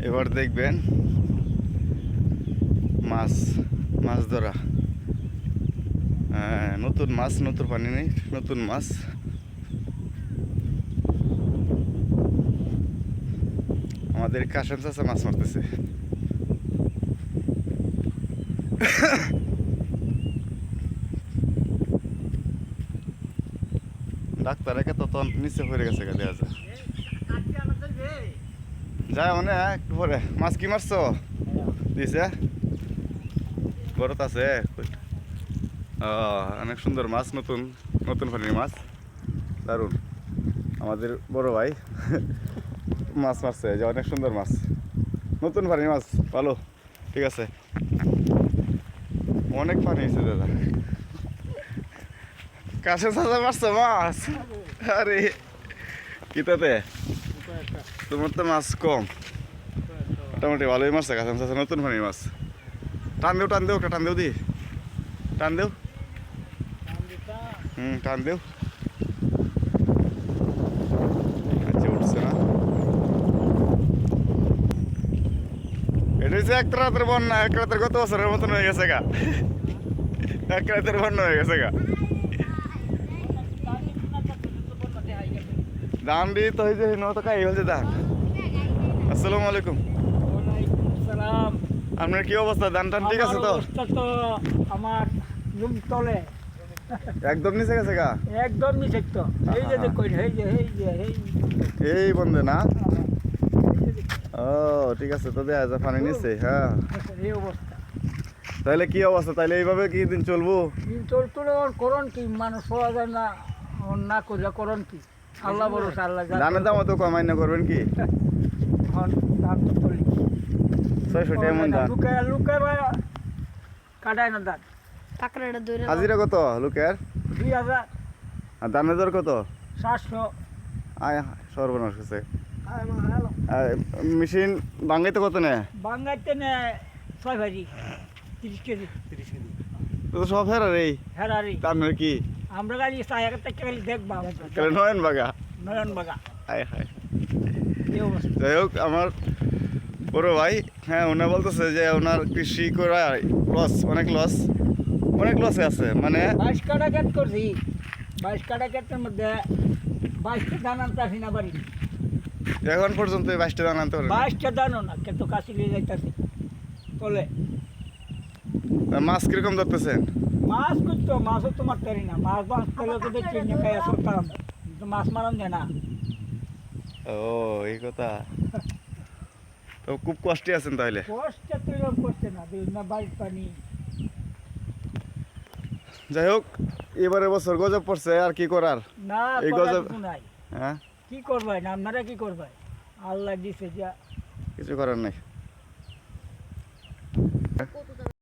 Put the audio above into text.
এবার দেখবেন মাছ মাছ ধরা, নতুন মাছ, নতুন পানি নেই, নতুন মাছ। আমাদের কাশেম চাচা মাছ মারতেছে। ডাক্তার একে তো নিচে পড়ে গেছে, দেওয়া যায় যায় মানে একটু পরে। মাছ কি মারছো দিছে? বড়ত আছে। অনেক সুন্দর মাছ, নতুন নতুন পানির মাছ, দারুণ। আমাদের বড় ভাই মাছ মারছে, যে অনেক সুন্দর মাছ, নতুন পানির মাছ, ভালো। ঠিক আছে, অনেক পানি হয়েছে দাদা। কাছে সাজা মারছো মাছ? আরে কিতাতে তোমার তো মাছ কম, মোটামুটি ভালোই মারছে কাছে সাজা, নতুন পানির মাছ। টান দেও, টান দেও, একটা টান দেও দি, টান দেও। টান দেও। আচ্ছা, উঠছে না। এটা হচ্ছে এক রাতের বন্যা, এক রাতের গত বছরের মতন হয়ে গেছে গা, এক রাতের বন্যা হয়ে গেছে গা। ধান দিয়ে তো হয়েছে তো খাই হয়েছে ধান। আসসালামু আলাইকুম। আপনার কি অবস্থা? ধান টান ঠিক আছে তো? আমার রুম তলে একদম নিচে গেছে গা, একদম নিচে তো। এই যে কই, এই যে এই বন্ধে না। ও ঠিক আছে, তো দেখা যায় পানি নিচে। হ্যাঁ, এই অবস্থা। তাহলে কি অবস্থা? তাহলে এইভাবে কি দিন চলবো? দিন চলতো করণ কি, মানুষ হওয়া যায় না, না করলে করণ কি? আল্লাহ ভরসা, আল্লাহ জানে। ধানের দাম তো কমাই না করবেন কি? এখন ধান তো চলি 600 টাকা মন ধান। লুকায় লুকায় কাটায় না ধান। হাজিরা কত লোকের? 2000। আর ধানের দর কত? 700। আয় সর্বনাশ হচ্ছে। মেশিন বাঙ্গাইতে কত নেয়? বাঙ্গাইতে নেয় 6 ভাজি, 30 কেজি। তো সব হেরার এই হেরারি ধানের কি আমরা গাড়ি সাহেব খালি দেখবা নয়ন বাগা। নয়ন বাগা। আয় হায়। এই অবস্থা। যাই হোক, আমার বড় ভাই, হ্যাঁ, ওনা বলতেছে যে ওনার কৃষি করা লস, অনেক লস, অনেক লসে আছে। মানে 22 কাটা ক্ষেত করছি, 22 কাটা ক্ষেতের মধ্যে 22টা ধান আনতে আসি না বাড়ি। এখন পর্যন্ত 22টা ধান আনতে পারেন? 22টা ধানও না, ক্ষেত কাশি নিয়ে যাইতেছি তলে। মাছ কিরকম ধরতেছেন? মাছ করতো, মাছও তো মারতে পারি না। মাছ মারতে তো দেখছি না, খাইয়া চলতাম, কিন্তু মাছ মারান যায় না। ও এই কথা। তো খুব কষ্টে আছেন তাহলে? কষ্ট তো এরকম করছে না, না বাড়ির পানি। যাই হোক, এবারে বছর গজব পড়ছে, আর কি করার? না এই করার গজব, কিছু নাই। হ্যাঁ, কি করবাই না, আপনারা কি করবাই? আল্লাহ দিছে যা, কিছু করার নাই।